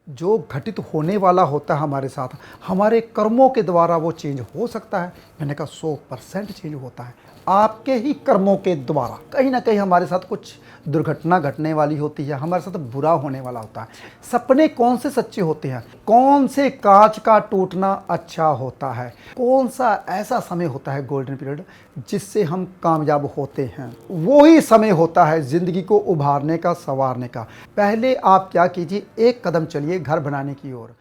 जो घटित होने वाला होता है हमारे साथ, हमारे कर्मों के द्वारा वो चेंज हो सकता है। मैंने कहा 100% चेंज होता है आपके ही कर्मों के द्वारा। कहीं ना कहीं हमारे साथ कुछ दुर्घटना घटने वाली होती है, हमारे साथ बुरा होने वाला होता है। सपने कौन से सच्चे होते हैं, कौन से कांच का टूटना अच्छा होता है, कौन सा ऐसा समय होता है गोल्डन पीरियड जिससे हम कामयाब होते हैं, वो ही समय होता है ज़िंदगी को उभारने का, संवारने का। पहले आप क्या कीजिए, एक कदम चलिए घर बनाने की ओर।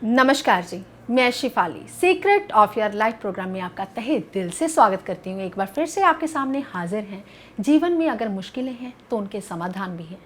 नमस्कार जी, मैं Shifali secret of your life program में आपका तहे दिल से स्वागत करती हूँ। एक बार फिर से आपके सामने हाजिर हैं। जीवन में अगर मुश्किलें हैं तो उनके समाधान भी हैं।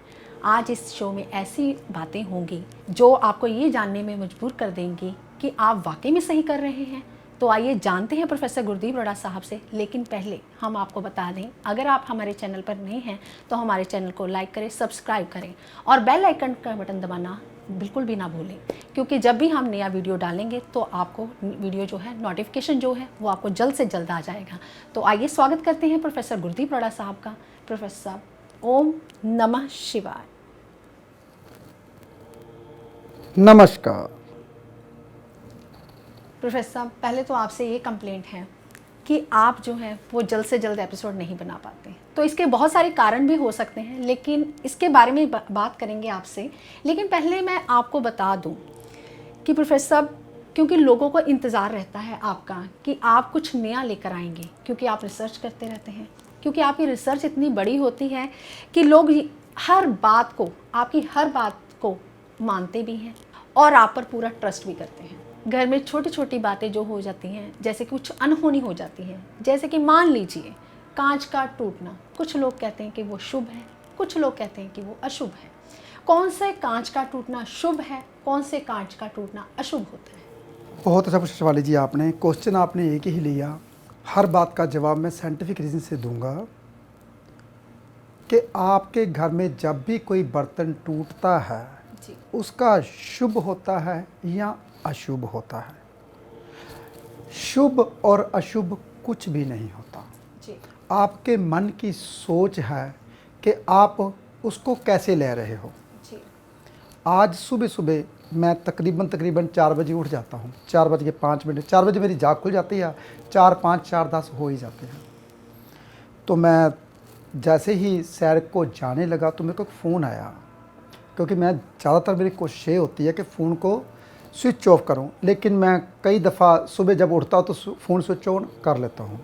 आज इस शो में ऐसी बातें होंगी जो आपको ये जानने में मजबूर कर देंगी कि आप वाकई में सही कर रहे हैं। तो आइए जानते हैं प्रोफेसर गुरदीप रोड़ा साहब से। लेकिन पहले हम आपको बता दें, अगर आप हमारे चैनल पर नए हैं तो हमारे चैनल को लाइक करें, सब्सक्राइब करें और बेल आइकन का बटन दबाना बिल्कुल भी ना भूलें, क्योंकि जब भी हम नया वीडियो डालेंगे तो आपको वीडियो जो है, नोटिफिकेशन जो है वो आपको जल्द से जल्द आ जाएगा। तो आइए स्वागत करते हैं प्रोफेसर गुरदीप रोड़ा साहब का। प्रोफेसर साहब, ओम नमः शिवाय। नमस्कार। प्रोफेसर साहब, पहले तो आपसे ये कंप्लेंट है कि आप जो है वो जल्द से जल्द एपिसोड नहीं बना पाते। तो इसके बहुत सारे कारण भी हो सकते हैं, लेकिन इसके बारे में बात करेंगे आपसे। लेकिन पहले मैं आपको बता दूं कि प्रोफेसर साहब, क्योंकि लोगों को इंतज़ार रहता है आपका कि आप कुछ नया लेकर आएंगे, क्योंकि आप रिसर्च करते रहते हैं, क्योंकि आपकी रिसर्च इतनी बड़ी होती है कि लोग हर बात को, आपकी हर बात को मानते भी हैं और आप पर पूरा ट्रस्ट भी करते हैं। घर में छोटी छोटी बातें जो हो जाती हैं, जैसे कुछ अनहोनी हो जाती है, जैसे कि मान लीजिए कांच का टूटना, कुछ लोग कहते हैं कि वो शुभ है, कुछ लोग कहते हैं कि वो अशुभ है। कौन से कांच का टूटना शुभ है, कौन से कांच का टूटना अशुभ होता है? बहुत अच्छा पूछा शिवाली जी, आपने क्वेश्चन आपने एक ही लिया। हर बात का जवाब मैं साइंटिफिक रीज़न से दूंगा कि आपके घर में जब भी कोई बर्तन टूटता है जी। उसका शुभ होता है या अशुभ होता है। शुभ और अशुभ कुछ भी नहीं होता। जी। आपके मन की सोच है कि आप उसको कैसे ले रहे हो। जी। आज सुबह सुबह मैं तकरीबन 4 बजे उठ जाता हूँ, 4:05, 4 बजे मेरी जाग खुल जाती है, 4:05, 4:10 हो ही जाते हैं। तो मैं जैसे ही सैर को जाने लगा तो मेरे को एक फ़ोन आया, क्योंकि मैं ज़्यादातर मेरी कोशिश ये होती है कि फ़ोन को स्विच ऑफ करूं, लेकिन मैं कई दफ़ा सुबह जब उठता हूं तो फ़ोन स्विच ऑन कर लेता हूं।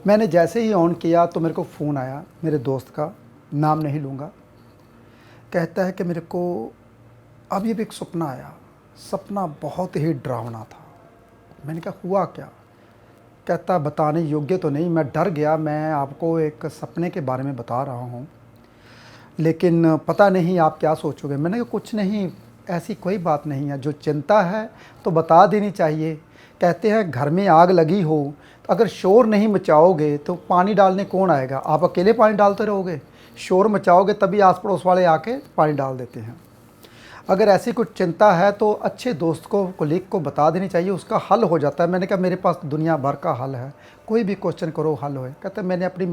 मैंने जैसे ही ऑन किया तो मेरे को फ़ोन आया मेरे दोस्त का, नाम नहीं लूँगा। कहता है कि मेरे को अभी भी एक सपना आया, सपना बहुत ही डरावना था। मैंने कहा हुआ क्या? कहता बताने योग्य तो नहीं, मैं डर गया। मैं आपको एक सपने के बारे में बता रहा हूँ, लेकिन पता नहीं आप क्या सोचोगे। मैंने कहा कुछ नहीं, ऐसी कोई बात नहीं है, जो चिंता है तो बता देनी चाहिए। कहते हैं घर में आग लगी हो तो अगर शोर नहीं मचाओगे तो पानी डालने कौन आएगा? आप अकेले पानी डालते रहोगे? शोर मचाओगे तभी आस पड़ोस वाले आके पानी डाल देते हैं। अगर ऐसी कुछ चिंता है तो अच्छे दोस्त को, कोलीग को बता देनी चाहिए, उसका हल हो जाता है। मैंने कहा मेरे पास दुनिया भर का हल है, कोई भी क्वेश्चन करो हल होए। कहते मैंने अपनी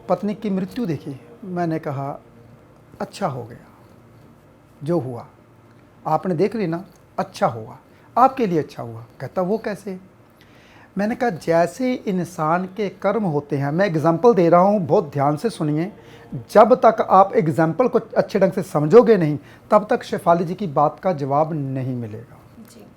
पत्नी की मृत्यु देखी। मैंने कहा अच्छा हो गया, जो हुआ आपने देख ली ना, अच्छा हुआ, आपके लिए अच्छा हुआ। कहता वो कैसे? मैंने कहा जैसे इंसान के कर्म होते हैं, मैं एग्जाम्पल दे रहा हूँ, बहुत ध्यान से सुनिए। जब तक आप एग्जाम्पल को अच्छे ढंग से समझोगे नहीं तब तक शेफाली जी की बात का जवाब नहीं मिलेगा।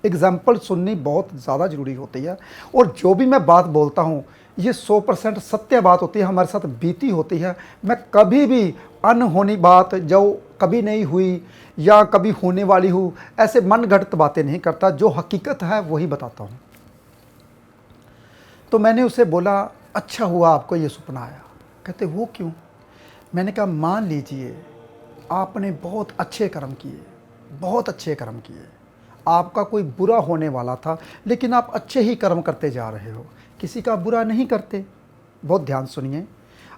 एग्जाम्पल सुननी बहुत ज़्यादा ज़रूरी होती है। और जो भी मैं बात बोलता हूँ ये 100% सत्य बात होती है, हमारे साथ बीती होती है। मैं कभी भी अनहोनी बात जो कभी नहीं हुई या कभी होने वाली हो, ऐसे मन घड़त बातें नहीं करता, जो हकीकत है वही बताता हूँ। तो मैंने उसे बोला अच्छा हुआ आपको ये सपना आया। कहते वो क्यों? मैंने कहा मान लीजिए आपने बहुत अच्छे कर्म किए, बहुत अच्छे कर्म किए, आपका कोई बुरा होने वाला था लेकिन आप अच्छे ही कर्म करते जा रहे हो, किसी का बुरा नहीं करते। बहुत ध्यान सुनिए,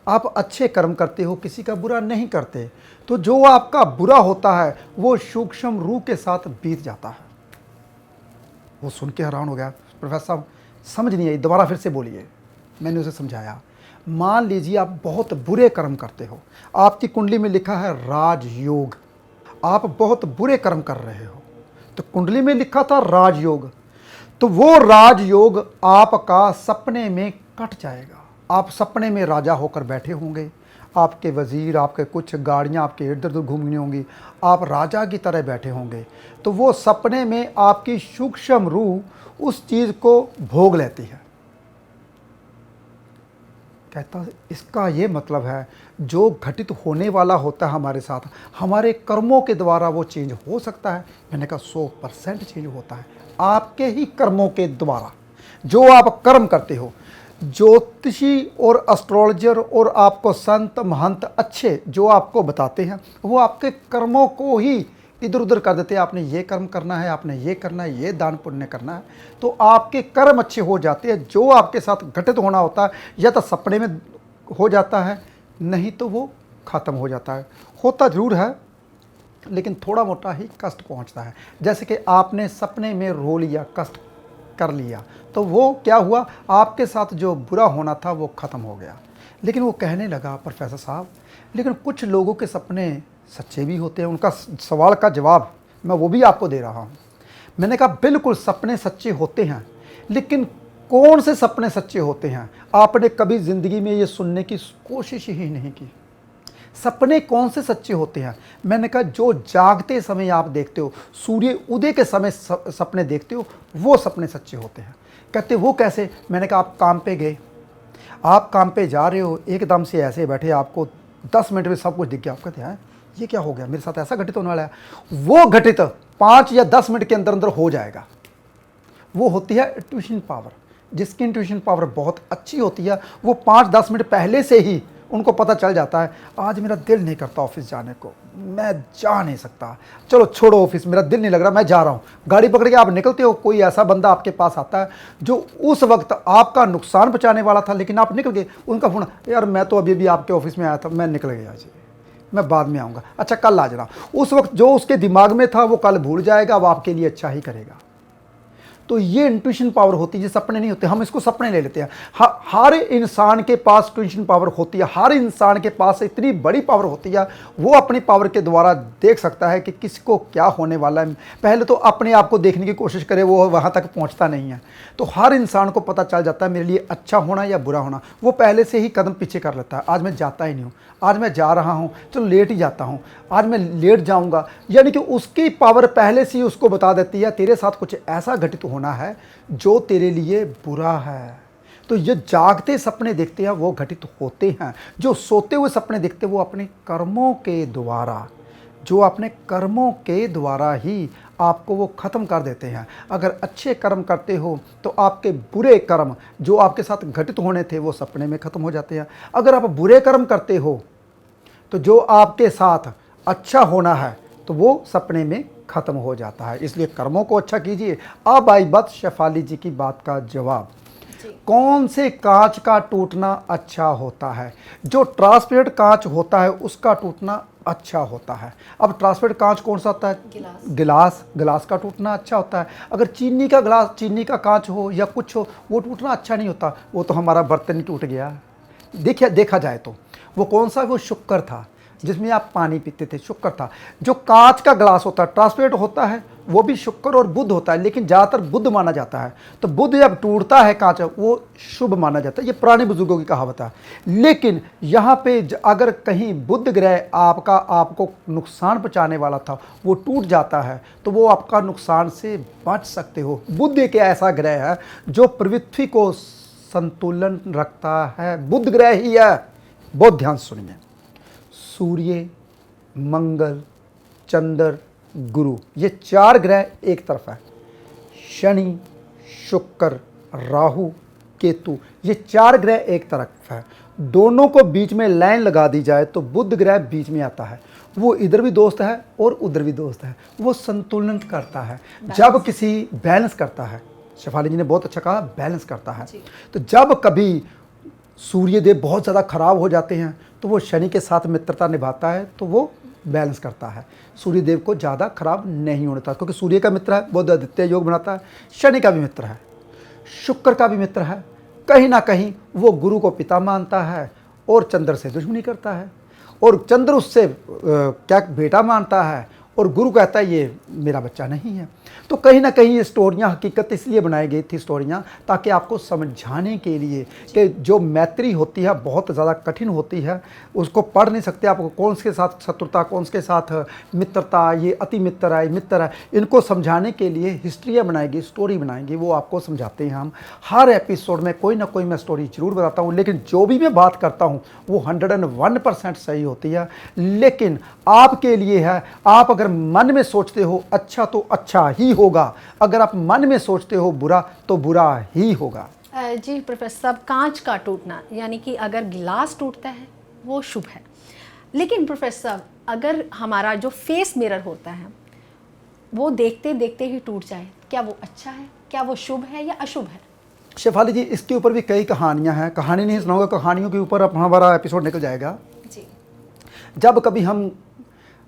आप अच्छे कर्म करते हो, किसी का बुरा नहीं करते, तो जो आपका बुरा होता है वो सूक्ष्म रूह के साथ बीत जाता है। वो सुन के हैरान हो गया। प्रोफेसर साहब समझ नहीं आई, दोबारा फिर से बोलिए। मैंने उसे समझाया, मान लीजिए आप बहुत बुरे कर्म करते हो, आपकी कुंडली में लिखा है राजयोग, आप बहुत बुरे कर्म कर रहे हो, तो कुंडली में लिखा था राजयोग, तो वो राजयोग आपका सपने में कट जाएगा। आप सपने में राजा होकर बैठे होंगे, आपके वजीर, आपके कुछ गाड़ियाँ आपके इर्द गिर्द घूमनी होंगी, आप राजा की तरह बैठे होंगे, तो वो सपने में आपकी सूक्ष्म रूह उस चीज़ को भोग लेती है। कहता है इसका ये मतलब है जो घटित होने वाला होता है हमारे साथ, हमारे कर्मों के द्वारा वो चेंज हो सकता है। मैंने कहा 100% चेंज होता है आपके ही कर्मों के द्वारा। जो आप कर्म करते हो, ज्योतिषी और एस्ट्रोलॉजर और आपको संत महंत अच्छे जो आपको बताते हैं, वो आपके कर्मों को ही इधर उधर कर देते हैं। आपने ये कर्म करना है, आपने ये करना है, ये दान पुण्य करना है, तो आपके कर्म अच्छे हो जाते हैं। जो आपके साथ घटित होना होता है या तो सपने में हो जाता है, नहीं तो वो ख़त्म हो जाता है। होता ज़रूर है लेकिन थोड़ा मोटा ही कष्ट पहुंचता है। जैसे कि आपने सपने में रो लिया, कष्ट कर लिया, तो वो क्या हुआ, आपके साथ जो बुरा होना था वो ख़त्म हो गया। लेकिन वो कहने लगा, प्रोफेसर साहब लेकिन कुछ लोगों के सपने सच्चे भी होते हैं। उनका सवाल का जवाब मैं वो भी आपको दे रहा हूँ। मैंने कहा बिल्कुल सपने सच्चे होते हैं, लेकिन कौन से सपने सच्चे होते हैं आपने कभी ज़िंदगी में ये सुनने की कोशिश ही नहीं की। सपने कौन से सच्चे होते हैं? मैंने कहा जो जागते समय आप देखते हो, सूर्य उदय के समय सपने देखते हो, वो सपने सच्चे होते हैं। कहते वो कैसे? मैंने कहा आप काम पे गए, आप काम पे जा रहे हो, एकदम से ऐसे बैठे, आपको 10 मिनट में सब कुछ दिख गया। आप कहते हैं ये क्या हो गया, मेरे साथ ऐसा घटित होने वाला है। वो घटित 5 या 10 मिनट के अंदर अंदर हो जाएगा। वो होती है इंट्यूशन पावर। जिसकी इंट्यूशन पावर बहुत अच्छी होती है, वो 5-10 मिनट पहले से ही उनको पता चल जाता है आज मेरा दिल नहीं करता ऑफिस जाने को, मैं जा नहीं सकता, चलो छोड़ो ऑफिस, मेरा दिल नहीं लग रहा, मैं जा रहा हूँ। गाड़ी पकड़ के आप निकलते हो, कोई ऐसा बंदा आपके पास आता है जो उस वक्त आपका नुकसान बचाने वाला था, लेकिन आप निकल गए। उनका फोन, यार मैं तो अभी भी आपके ऑफिस में आया था, मैं निकल गया जी, मैं बाद में आऊँगा, अच्छा कल आ जाना। उस वक्त जो उसके दिमाग में था वो कल भूल जाएगा, वो आपके लिए अच्छा ही करेगा। तो ये इंट्यूशन पावर होती है, ये सपने नहीं होते, हम इसको सपने ले लेते हैं। हर इंसान के पास इंट्यूशन पावर होती है, हर इंसान के पास इतनी बड़ी पावर होती है, वो अपनी पावर के द्वारा देख सकता है कि किसको क्या होने वाला है। पहले तो अपने आप को देखने की कोशिश करे, वो वहाँ तक पहुँचता नहीं है। तो हर इंसान को पता चल जाता है मेरे लिए अच्छा होना या बुरा होना, वो पहले से ही कदम पीछे कर लेता है। आज मैं जाता ही नहीं हूँ, आज मैं जा रहा हूँ, चलो लेट ही जाता हूँ, आज मैं लेट जाऊँगा। यानी कि उसकी पावर पहले से ही उसको बता देती है तेरे साथ कुछ ऐसा घटित होना है जो तेरे लिए बुरा है। तो ये जागते सपने देखते हैं वो घटित होते हैं, जो सोते हुए सपने देखते हैं वो अपने कर्मों के द्वारा, जो अपने कर्मों के द्वारा ही आपको वो ख़त्म कर देते हैं। अगर अच्छे कर्म करते हो तो आपके बुरे कर्म जो आपके साथ घटित होने थे वो सपने में ख़त्म हो जाते हैं। अगर आप बुरे कर्म करते हो तो जो आपके साथ अच्छा होना है तो वो सपने में ख़त्म हो जाता है। इसलिए कर्मों को अच्छा कीजिए। अब आई बात शेफाली जी की बात का जवाब, कौन से कांच का टूटना अच्छा होता है? जो ट्रांसपेरेंट कांच होता है उसका टूटना अच्छा होता है। अब ट्रांसपेरेंट कांच कौन सा होता है? गिलास का टूटना अच्छा होता है। अगर चीनी का कांच हो या कुछ हो, वो टूटना अच्छा नहीं होता। वो तो हमारा बर्तन टूट गया, देखा जाए तो वो कौन सा, वो शुक्र था जिसमें आप पानी पीते थे, शुक्र था। जो कांच का ग्लास होता है, ट्रांसपेरेंट होता है, वो भी शुक्र और बुध होता है, लेकिन ज़्यादातर बुध माना जाता है। तो बुध जब टूटता है कांच, वो शुभ माना जाता है। ये पुराने बुजुर्गों की कहावत है। लेकिन यहाँ पे अगर कहीं बुध ग्रह आपको नुकसान पहुँचाने वाला था, वो टूट जाता है, तो वो आपका नुकसान से बच सकते हो। बुध एक ऐसा ग्रह है जो पृथ्वी को संतुलन रखता है, बुध ग्रह ही है। बहुत ध्यान सुनिए, सूर्य, मंगल, चंद्र, गुरु, ये 4 ग्रह एक तरफ है। शनि, शुक्र, राहु, केतु, ये 4 ग्रह एक तरफ है। दोनों को बीच में लाइन लगा दी जाए तो बुध ग्रह बीच में आता है। वो इधर भी दोस्त है और उधर भी दोस्त है, वो संतुलन करता है। जब किसी बैलेंस करता है, शेफाली जी ने बहुत अच्छा कहा, बैलेंस करता है। तो जब कभी सूर्यदेव बहुत ज़्यादा खराब हो जाते हैं तो वो शनि के साथ मित्रता निभाता है, तो वो बैलेंस करता है। सूर्यदेव को ज़्यादा खराब नहीं होने देता, क्योंकि सूर्य का मित्र है, बुध आदित्य योग बनाता है, शनि का भी मित्र है। शुक्र का भी मित्र है, कहीं ना कहीं वो गुरु को पिता मानता है और चंद्र से दुश्मनी करता है, और चंद्र उससे क्या बेटा मानता है, और गुरु कहता है ये मेरा बच्चा नहीं है। तो कहीं ना कहीं ये स्टोरियाँ हकीकत इसलिए बनाई गई थी स्टोरियाँ, ताकि आपको समझाने के लिए कि जो मैत्री होती है बहुत ज़्यादा कठिन होती है, उसको पढ़ नहीं सकते आपको कौन के साथ शत्रुता, कौन के साथ मित्रता, ये अति मित्र है, मित्र है, इनको समझाने के लिए हिस्ट्रियाँ बनाएगी, स्टोरी बनाएंगी, वो आपको समझाते हैं हम। हर एपिसोड में कोई ना कोई मैं स्टोरी जरूर बताता हूँ, लेकिन जो भी मैं बात करता हूँ वो 101% सही होती है, लेकिन आपके लिए है। आप अगर मन में सोचते हो अच्छा तो अच्छा ही होगा, अगर आप मन में सोचते हो बुरा तो बुरा ही होगा। जी प्रोफेसर साहब, कांच का टूटना यानी कि अगर गिलास टूटता है वो शुभ है, लेकिन प्रोफेसर साहब अगर हमारा जो फेस मिरर होता है वो देखते देखते ही टूट जाए, क्या वो अच्छा है, क्या वो शुभ है या अशुभ है? शेफाली जी, इसके ऊपर भी कई कहानियां हैं, कहानी नहीं सुनाऊंगा, कहानियों के ऊपर अब हमारा एपिसोड निकल जाएगा जी। जब कभी हम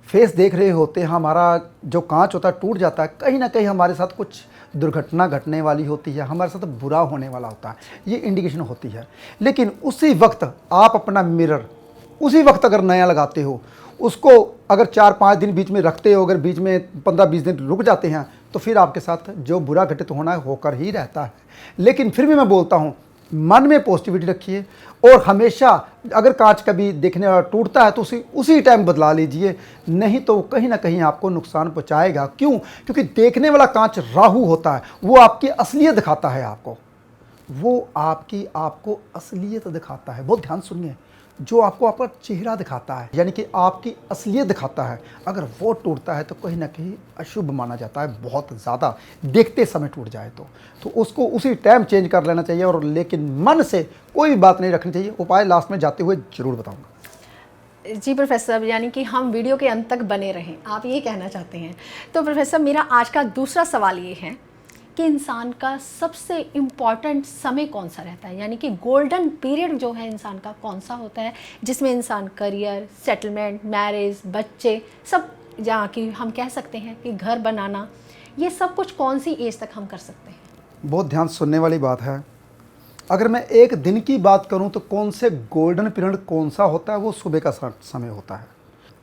फेस देख रहे होते हैं, हमारा जो कांच होता है टूट जाता है, कहीं ना कहीं हमारे साथ कुछ दुर्घटना घटने वाली होती है, हमारे साथ बुरा होने वाला होता है, ये इंडिकेशन होती है। लेकिन उसी वक्त आप अपना मिरर उसी वक्त अगर नया लगाते हो, उसको अगर 4-5 दिन बीच में रखते हो, अगर बीच में 15-20 दिन रुक जाते हैं, तो फिर आपके साथ जो बुरा घटित होना है होकर ही रहता है। लेकिन फिर भी मैं बोलता हूँ, मन में पॉजिटिविटी रखिए, और हमेशा अगर कांच कभी देखने वाला टूटता है तो उसी टाइम बदला लीजिए, नहीं तो कहीं ना कहीं आपको नुकसान पहुंचाएगा। क्यों? क्योंकि देखने वाला कांच राहु होता है, वो आपकी असलियत दिखाता है आपको, वो आपको असलियत दिखाता है। बहुत ध्यान सुनिए, जो आपको आपका चेहरा दिखाता है, यानी कि आपकी असलियत दिखाता है, अगर वो टूटता है तो कहीं ना कहीं अशुभ माना जाता है, बहुत ज़्यादा देखते समय टूट जाए तो उसको उसी टाइम चेंज कर लेना चाहिए। और लेकिन मन से कोई भी बात नहीं रखनी चाहिए। उपाय लास्ट में जाते हुए जरूर बताऊंगा। जी प्रोफेसर साहब, यानी कि हम वीडियो के अंत तक बने रहें, आप ये कहना चाहते हैं। तो प्रोफेसर, मेरा आज का दूसरा सवाल ये है कि इंसान का सबसे इम्पॉर्टेंट समय कौन सा रहता है, यानी कि गोल्डन पीरियड जो है इंसान का कौन सा होता है, जिसमें इंसान करियर, सेटलमेंट, मैरिज, बच्चे सब, जहाँ कि हम कह सकते हैं कि घर बनाना, ये सब कुछ कौन सी एज तक हम कर सकते हैं? बहुत ध्यान सुनने वाली बात है। अगर मैं एक दिन की बात करूं तो कौन से गोल्डन पीरियड कौन सा होता है, वो सुबह का समय होता है,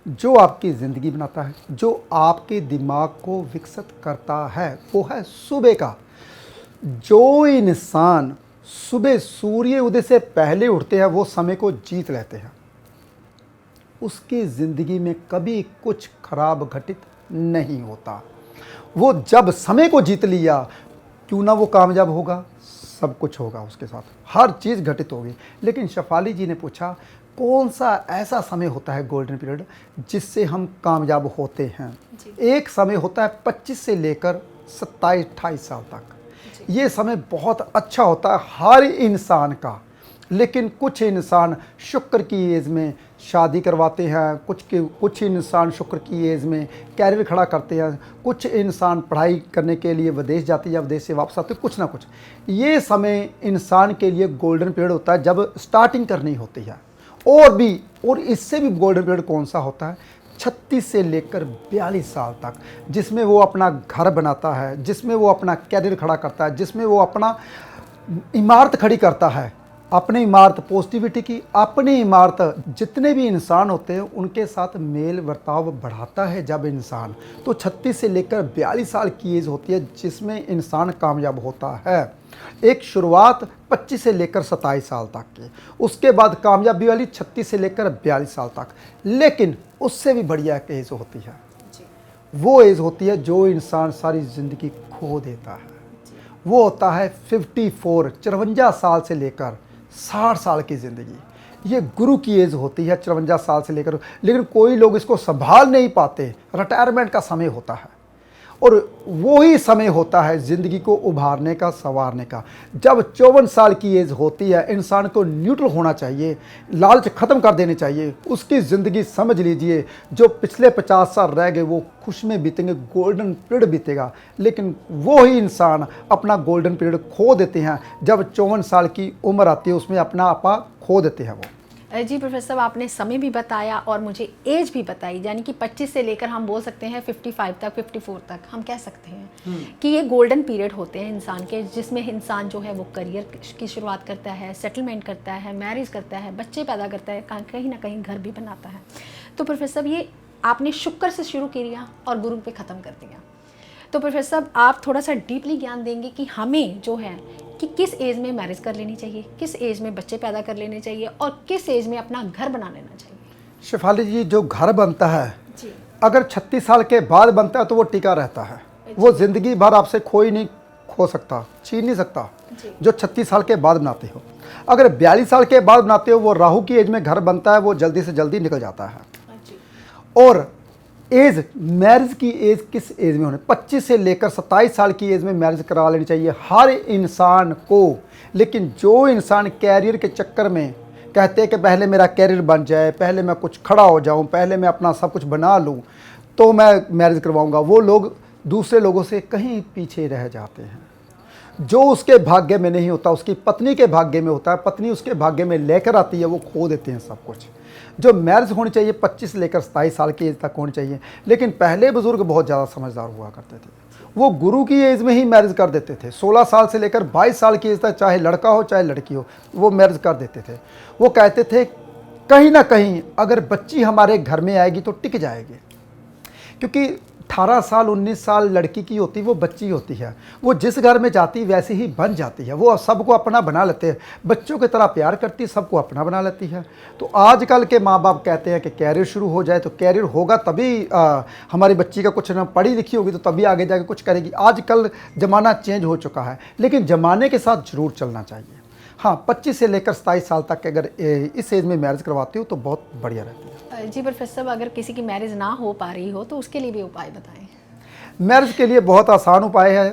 जो आपकी ज़िंदगी बनाता है, जो आपके दिमाग को विकसित करता है, वो है सुबह का। जो इंसान सुबह सूर्य उदय से पहले उठते हैं वो समय को जीत लेते हैं, उसकी ज़िंदगी में कभी कुछ खराब घटित नहीं होता। वो जब समय को जीत लिया, क्यों ना वो कामयाब होगा, सब कुछ होगा उसके साथ, हर चीज़ घटित होगी। लेकिन शेफाली जी ने पूछा कौन सा ऐसा समय होता है गोल्डन पीरियड जिससे हम कामयाब होते हैं। एक समय होता है 25 से लेकर 27-28 साल तक। ये समय बहुत अच्छा होता है हर इंसान का, लेकिन कुछ इंसान शुक्र की एज में शादी करवाते हैं, कुछ इंसान शुक्र की एज में कैरियर खड़ा करते हैं, कुछ इंसान पढ़ाई करने के लिए विदेश जाते हैं या विदेश से वापस आते हैं, कुछ ना कुछ। ये समय इंसान के लिए गोल्डन पीरियड होता है जब स्टार्टिंग करनी होती है। और इससे भी गोल्डन पीरियड कौन सा होता है, 36 से लेकर 42 साल तक, जिसमें वो अपना घर बनाता है, जिसमें वो अपना कैरियर खड़ा करता है, जिसमें वो अपना इमारत खड़ी करता है, अपनी इमारत पॉजिटिविटी की, अपनी इमारत जितने भी इंसान होते हैं उनके साथ मेल बर्ताव बढ़ाता है जब इंसान। तो 36 से लेकर 42 साल की एज होती है जिसमें इंसान कामयाब होता है। एक शुरुआत 25 से लेकर 27 साल तक की, उसके बाद कामयाबी वाली 36 से लेकर 42 साल तक। लेकिन उससे भी बढ़िया एक एज होती है, वो एज होती है जो इंसान सारी ज़िंदगी खो देता है, वो होता है 54 साल से लेकर 60 साल की ज़िंदगी। ये गुरु की एज होती है 54 साल से लेकर, लेकिन कोई लोग इसको संभाल नहीं पाते। रिटायरमेंट का समय होता है, और वही समय होता है ज़िंदगी को उभारने का, संवारने का। जब 54 साल की एज होती है, इंसान को न्यूट्रल होना चाहिए, लालच ख़त्म कर देने चाहिए, उसकी ज़िंदगी समझ लीजिए जो पिछले 50 साल रह गए वो खुश में बीतेंगे, गोल्डन पीरियड बीतेगा। लेकिन वो ही इंसान अपना गोल्डन पीरियड खो देते हैं जब 54 साल की उम्र आती है, उसमें अपना आपा खो देते हैं वो। जी प्रोफेसर साहब, आपने समय भी बताया और मुझे एज भी बताई, यानी कि 25 से लेकर हम बोल सकते हैं 55 तक, 54 तक हम कह सकते हैं कि ये गोल्डन पीरियड होते हैं इंसान के, जिसमें इंसान जो है वो करियर की शुरुआत करता है, सेटलमेंट करता है, मैरिज करता है, बच्चे पैदा करता है, कहीं ना कहीं घर भी बनाता है। तो प्रोफेसर साहब, ये आपने शुक्र से शुरू किया और गुरु पे ख़त्म कर दिया। तो प्रोफेसर साहब, आप थोड़ा सा डीपली ज्ञान देंगे कि हमें जो है कि किस एज में मैरिज कर लेनी चाहिए, किस एज में बच्चे पैदा कर लेने चाहिए और किस एज में अपना घर बना लेना चाहिए। शेफाली जी, जो घर बनता है जी। अगर 36 साल के बाद बनता है तो वो टिका रहता है, वो ज़िंदगी भर आपसे खो सकता, छीन नहीं सकता। जो 36 साल के बाद बनाते हो, अगर 42 साल के बाद बनाते हो, वो राहु की एज में घर बनता है, वो जल्दी से जल्दी निकल जाता है। और एज, मैरिज की एज किस एज में होने, 25 से लेकर 27 साल की एज में मैरिज करा लेनी चाहिए हर इंसान को। लेकिन जो इंसान कैरियर के चक्कर में कहते हैं कि पहले मेरा कैरियर बन जाए, पहले मैं कुछ खड़ा हो जाऊं, पहले मैं अपना सब कुछ बना लूं तो मैं मैरिज करवाऊंगा, वो लोग दूसरे लोगों से कहीं पीछे रह जाते हैं। जो उसके भाग्य में नहीं होता, उसकी पत्नी के भाग्य में होता है, पत्नी उसके भाग्य में लेकर आती है, वो खो देते हैं सब कुछ। जो मैरिज होनी चाहिए 25 से लेकर 27 साल की एज तक होनी चाहिए। लेकिन पहले बुजुर्ग बहुत ज़्यादा समझदार हुआ करते थे, वो गुरु की एज में ही मैरिज कर देते थे। 16 साल से लेकर 22 साल की एज तक, चाहे लड़का हो चाहे लड़की हो, वो मैरिज कर देते थे। वो कहते थे कहीं ना कहीं अगर बच्ची हमारे घर में आएगी तो टिक जाएगी, क्योंकि 18 साल 19 साल लड़की की होती, वो बच्ची होती है, वो जिस घर में जाती वैसे ही बन जाती है, वो सबको अपना बना लेते हैं, बच्चों की तरह प्यार करती है, सबको अपना बना लेती है। तो आजकल के माँ बाप कहते हैं कि कैरियर शुरू हो जाए, तो कैरियर होगा तभी हमारी बच्ची का कुछ ना, पढ़ी लिखी होगी तो तभी आगे जाके कुछ करेगी। आजकल ज़माना चेंज हो चुका है, लेकिन ज़माने के साथ ज़रूर चलना चाहिए। हाँ, 25 से लेकर 27 साल तक अगर इस एज में मैरिज करवाती हो तो बहुत बढ़िया रहती है। जी प्रोफेसर साहब, अगर किसी की मैरिज ना हो पा रही हो तो उसके लिए भी उपाय बताएं। मैरिज के लिए बहुत आसान उपाय है।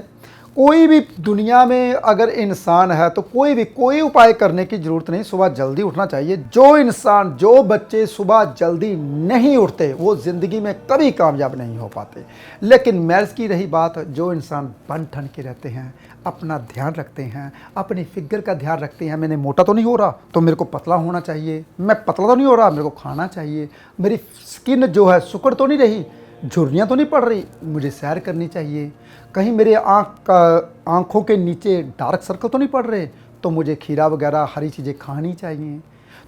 कोई भी दुनिया में अगर इंसान है तो कोई उपाय करने की ज़रूरत नहीं, सुबह जल्दी उठना चाहिए। जो बच्चे सुबह जल्दी नहीं उठते वो ज़िंदगी में कभी कामयाब नहीं हो पाते। लेकिन मैरिज की रही बात, जो इंसान बन ठन के रहते हैं, अपना ध्यान रखते हैं, अपनी फिगर का ध्यान रखते हैं, मैंने मोटा तो नहीं हो रहा तो मेरे को पतला होना चाहिए, मैं पतला तो नहीं हो रहा मेरे को खाना चाहिए, मेरी स्किन जो है सुकड़ तो नहीं रही, झुर्रियाँ तो नहीं पड़ रही, मुझे सैर करनी चाहिए, कहीं मेरे आँखों के नीचे डार्क सर्कल तो नहीं पड़ रहे, तो मुझे खीरा वगैरह हरी चीज़ें खानी चाहिए।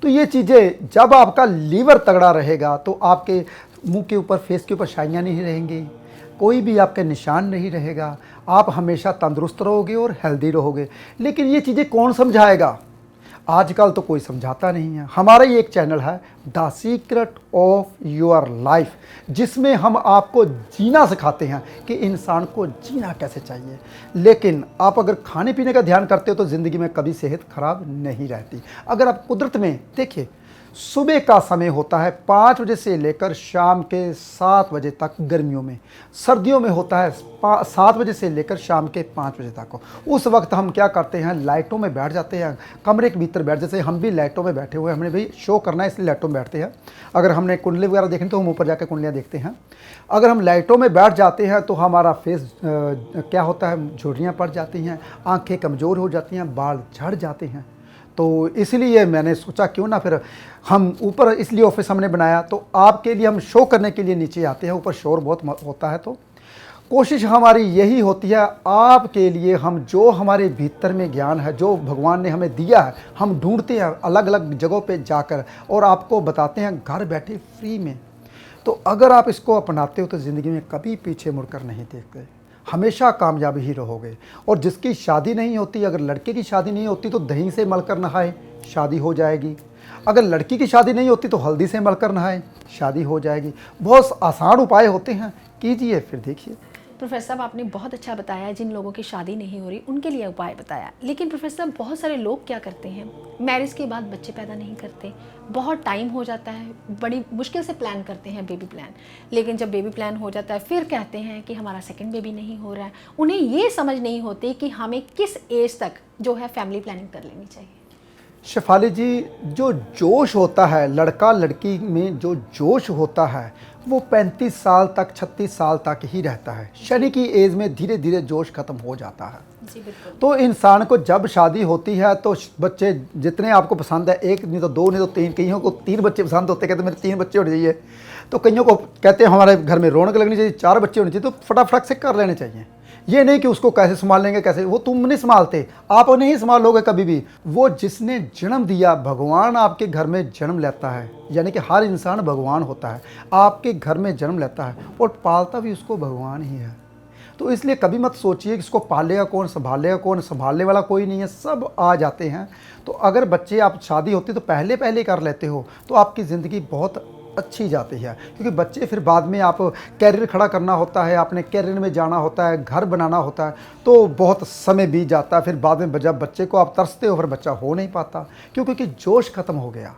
तो ये चीज़ें, जब आपका लीवर तगड़ा रहेगा तो आपके मुंह के ऊपर, फेस के ऊपर शाइयाँ नहीं रहेंगी, कोई भी आपके निशान नहीं रहेगा, आप हमेशा तंदुरुस्त रहोगे और हेल्दी रहोगे। लेकिन ये चीज़ें कौन समझाएगा? आजकल तो कोई समझाता नहीं है। हमारा ये एक चैनल है the secret of your life, जिसमें हम आपको जीना सिखाते हैं कि इंसान को जीना कैसे चाहिए। लेकिन आप अगर खाने पीने का ध्यान करते हो तो ज़िंदगी में कभी सेहत खराब नहीं रहती। अगर आप कुदरत में देखिए, सुबह का समय होता है 5 बजे से लेकर शाम के 7 बजे तक गर्मियों में, सर्दियों में होता है 7 बजे से लेकर शाम के 5 बजे तक। उस वक्त हम क्या करते हैं, लाइटों में बैठ जाते हैं, कमरे के भीतर बैठ, जैसे हम भी लाइटों में बैठे हुए हैं, हमने भी शो करना है इसलिए लाइटों में बैठते हैं। अगर हमने कुंडली वगैरह देखनी तो हम ऊपर जाकर कुंडलियाँ देखते हैं। अगर हम लाइटों में बैठ जाते हैं तो हमारा फेस क्या होता है, झुर्रियाँ पड़ जाती हैं, आँखें कमज़ोर हो जाती हैं, बाल झड़ जाते हैं। तो इसलिए मैंने सोचा क्यों ना फिर हम ऊपर, इसलिए ऑफिस हमने बनाया, तो आपके लिए हम शो करने के लिए नीचे आते हैं। ऊपर शोर बहुत होता है, तो कोशिश हमारी यही होती है आपके लिए, हम जो हमारे भीतर में ज्ञान है, जो भगवान ने हमें दिया है, हम ढूंढते हैं अलग अलग जगहों पे जाकर और आपको बताते हैं घर बैठे फ्री में। तो अगर आप इसको अपनाते हो तो ज़िंदगी में कभी पीछे मुड़कर नहीं देखते, हमेशा कामयाब ही रहोगे। और जिसकी शादी नहीं होती, अगर लड़के की शादी नहीं होती तो दही से मलकर नहाए, शादी हो जाएगी। अगर लड़की की शादी नहीं होती तो हल्दी से मलकर नहाए, शादी हो जाएगी। बहुत आसान उपाय होते हैं, कीजिए फिर देखिए। प्रोफेसर साहब, आपने बहुत अच्छा बताया, जिन लोगों की शादी नहीं हो रही उनके लिए उपाय बताया। लेकिन प्रोफेसर साहब, बहुत सारे लोग क्या करते हैं, मैरिज के बाद बच्चे पैदा नहीं करते, बहुत टाइम हो जाता है, बड़ी मुश्किल से प्लान करते हैं बेबी प्लान, लेकिन जब बेबी प्लान हो जाता है फिर कहते हैं कि हमारा सेकंड बेबी नहीं हो रहा है। उन्हें ये समझ नहीं होती कि हमें किस एज तक जो है फैमिली प्लानिंग कर लेनी चाहिए। शेफाली जी, जो जोश होता है लड़का लड़की में, जो जोश होता है वो 35 साल तक 36 साल तक ही रहता है। शनि की एज में धीरे धीरे जोश खत्म हो जाता है। जी बिल्कुल। तो इंसान को जब शादी होती है तो बच्चे जितने आपको पसंद है, एक नहीं तो दो नहीं तो तीन, कईयों को 3 बच्चे पसंद होते, कहते मेरे 3 बच्चे होने चाहिए। तो कईयों को कहते हैं हमारे घर में रौनक लगनी चाहिए, 4 बच्चे होने चाहिए। तो फटाफट से कर लेने चाहिए। ये नहीं कि उसको कैसे संभालेंगे, कैसे, वो तुम नहीं संभालते, आप नहीं संभालोगे कभी भी। वो जिसने जन्म दिया, भगवान आपके घर में जन्म लेता है, यानी कि हर इंसान भगवान होता है, आपके घर में जन्म लेता है और पालता भी उसको भगवान ही है। तो इसलिए कभी मत सोचिए कि इसको पालेगा कौन, संभालेगा कौन, संभालने वाला कोई नहीं है, सब आ जाते हैं। तो अगर बच्चे आप शादी होती तो पहले पहले कर लेते हो तो आपकी ज़िंदगी बहुत अच्छी जाती है, क्योंकि बच्चे फिर बाद में आप कैरियर खड़ा करना होता है, आपने कैरियर में जाना होता है, घर बनाना होता है, तो बहुत समय बीत जाता है। फिर बाद में जब बच्चे को आप तरसते हो फिर बच्चा हो नहीं पाता, क्योंकि जोश खत्म हो गया,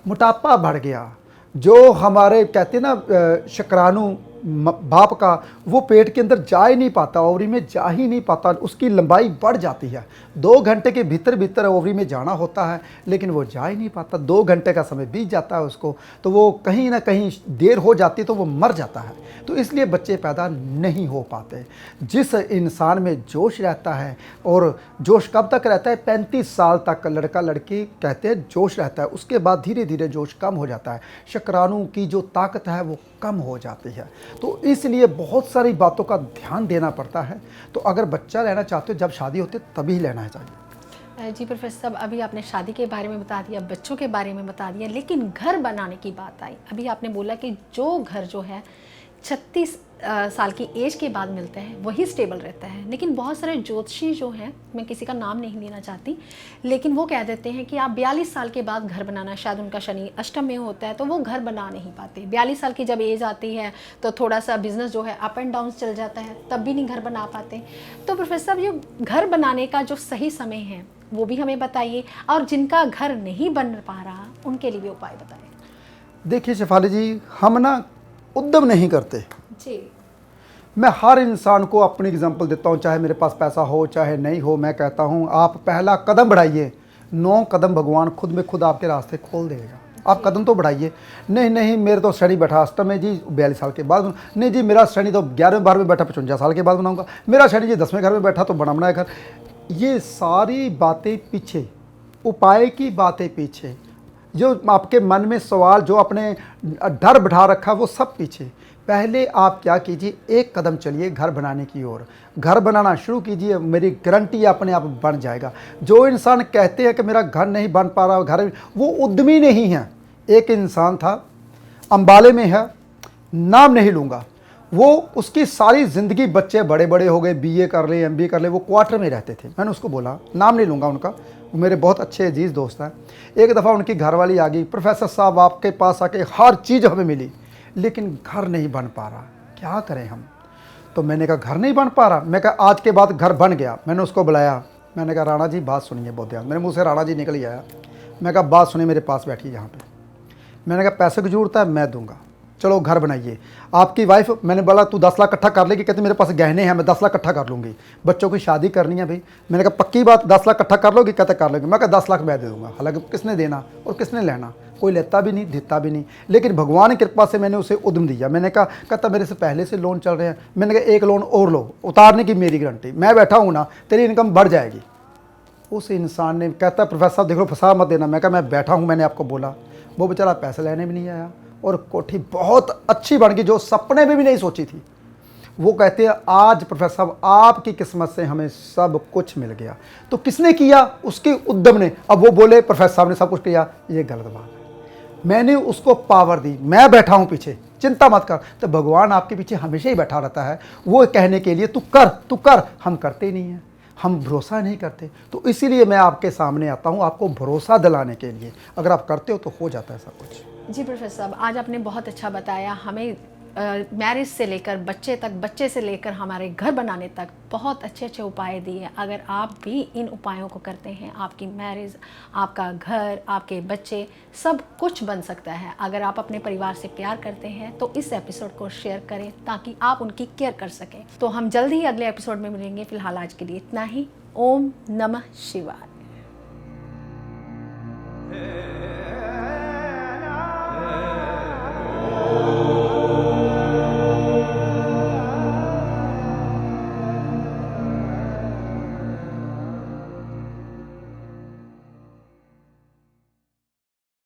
मोटापा बढ़ गया। जो हमारे कहते हैं ना शुक्राणु बाप का, वो पेट के अंदर जा ही नहीं पाता, ओवरी में जा ही नहीं पाता, उसकी लंबाई बढ़ जाती है। 2 घंटे के भीतर भीतर ओवरी में जाना होता है, लेकिन वो जा ही नहीं पाता। 2 घंटे का समय बीत जाता है उसको, तो वो कहीं ना कहीं देर हो जाती है तो वो मर जाता है। तो इसलिए बच्चे पैदा नहीं हो पाते। जिस इंसान में जोश रहता है, और जोश कब तक रहता है, 35 साल तक लड़का लड़की कहते हैं जोश रहता है, उसके बाद धीरे धीरे जोश कम हो जाता है, शुक्राणु की जो ताकत है वो कम हो जाती है। तो इसलिए बहुत सारी बातों का ध्यान देना पड़ता है। तो अगर बच्चा लेना चाहते हो जब शादी होती है तभी लेना चाहिए। जी प्रोफेसर साहब, अभी आपने शादी के बारे में बता दिया, बच्चों के बारे में बता दिया, लेकिन घर बनाने की बात आई। अभी आपने बोला कि जो घर जो है 36 साल की एज के बाद मिलता है वही स्टेबल रहता है, लेकिन बहुत सारे ज्योतिषी जो हैं, मैं किसी का नाम नहीं लेना चाहती, लेकिन वो कह देते हैं कि आप 42 साल के बाद घर बनाना, शायद उनका शनि अष्टम में होता है तो वो घर बना नहीं पाते। 42 साल की जब एज आती है तो थोड़ा सा बिजनेस जो है अप एंड डाउन चल जाता है, तब भी नहीं घर बना पाते। तो प्रोफेसर साहब, ये घर बनाने का जो सही समय है वो भी हमें बताइए, और जिनका घर नहीं बन पा रहा उनके लिए भी उपाय बताएं। देखिए शेफाली जी, हम ना उद्यम नहीं करते जी। मैं हर इंसान को अपनी एग्जांपल देता हूँ, चाहे मेरे पास पैसा हो चाहे नहीं हो, मैं कहता हूँ आप पहला कदम बढ़ाइए, 9 कदम भगवान खुद में खुद आपके रास्ते खोल देगा। आप कदम तो बढ़ाइए। नहीं नहीं, मेरे तो शनि बैठा अष्टम में जी 42 साल के बाद, नहीं जी मेरा शनि तो 11वें 12वें बैठा 55 साल के बाद बनाऊंगा, मेरा शनि जी 10वें घर में बैठा तो बनाए घर। ये सारी बातें पीछे, उपाय की बातें पीछे, जो आपके मन में सवाल, जो आपने डर बिठा रखा वो सब पीछे। पहले आप क्या कीजिए, 1 कदम चलिए घर बनाने की ओर, घर बनाना शुरू कीजिए, मेरी गारंटी अपने आप बन जाएगा। जो इंसान कहते हैं कि मेरा घर नहीं बन पा रहा, घर, वो उद्यमी नहीं है। एक इंसान था, अंबाले में है, नाम नहीं लूँगा, वो उसकी सारी ज़िंदगी, बच्चे बड़े बड़े हो गए, बीए कर ले, एमबीए कर ले, वो क्वार्टर में रहते थे। मैंने उसको बोला, नाम नहीं लूँगा उनका, वो मेरे बहुत अच्छे अजीज़ दोस्त हैं। एक दफ़ा उनकी घरवाली आ गई, प्रोफेसर साहब आपके पास आके हर चीज़ हमें मिली लेकिन घर नहीं बन पा रहा, क्या करें हम। तो मैंने कहा घर नहीं बन पा रहा, मैं कहा आज के बाद घर बन गया। मैंने उसको बुलाया, मैंने कहा राणा जी बात सुनिए, बहुत ध्यान, मेरे मुंह से राणा जी निकल ही आया। मैं कहा बात सुनिए, मेरे पास बैठी यहाँ पे। मैंने कहा पैसे की जरूरत है, मैं दूंगा, चलो घर बनाइए। आपकी वाइफ, मैंने बोला तू 10 लाख इकट्ठा कर लेगी, कहते मेरे पास गहने हैं, मैं 10 लाख इकट्ठा कर लूँगी, बच्चों की शादी करनी है भाई। मैंने कहा पक्की बात 10 लाख इकट्ठा कर लोगी, कहते कर लोगी। मैं कहा 10 लाख मैं दे दूँगा। हालांकि किसने देना और किसने लेना, कोई लेता भी नहीं देता भी नहीं, लेकिन भगवान की कृपा से मैंने उसे उद्यम दिया। मैंने कहा, कहता मेरे से पहले से लोन चल रहे हैं। मैंने कहा 1 लोन और लो, उतारने की मेरी गारंटी, मैं बैठा हूँ ना, तेरी इनकम बढ़ जाएगी। उस इंसान ने कहता प्रोफेसर साहब देख लो फंसा मत देना। मैं कहा मैं बैठा हूँ, मैंने आपको बोला। वो बेचारा पैसे लेने भी नहीं आया और कोठी बहुत अच्छी बन गई, जो सपने में भी नहीं सोची थी। वो कहते हैं आज प्रोफेसर साहब आपकी किस्मत से हमें सब कुछ मिल गया। तो किसने किया, उसके उद्यम ने। अब वो बोले प्रोफेसर साहब ने सब कुछ किया, ये गलत बात है। मैंने उसको पावर दी, मैं बैठा हूँ पीछे, चिंता मत कर। तो भगवान आपके पीछे हमेशा ही बैठा रहता है, वो कहने के लिए तू कर तू कर। हम करते ही नहीं हैं, हम भरोसा नहीं करते। तो इसीलिए मैं आपके सामने आता हूँ आपको भरोसा दिलाने के लिए। अगर आप करते हो तो हो जाता है सब कुछ। जी प्रोफेसर साहब, आज आपने बहुत अच्छा बताया हमें, मैरिज से लेकर बच्चे तक, बच्चे से लेकर हमारे घर बनाने तक बहुत अच्छे अच्छे उपाय दिए। अगर आप भी इन उपायों को करते हैं, आपकी मैरिज, आपका घर, आपके बच्चे, सब कुछ बन सकता है। अगर आप अपने परिवार से प्यार करते हैं तो इस एपिसोड को शेयर करें ताकि आप उनकी केयर कर सकें। तो हम जल्द ही अगले एपिसोड में मिलेंगे। फिलहाल आज के लिए इतना ही। ओम नमः शिवाय।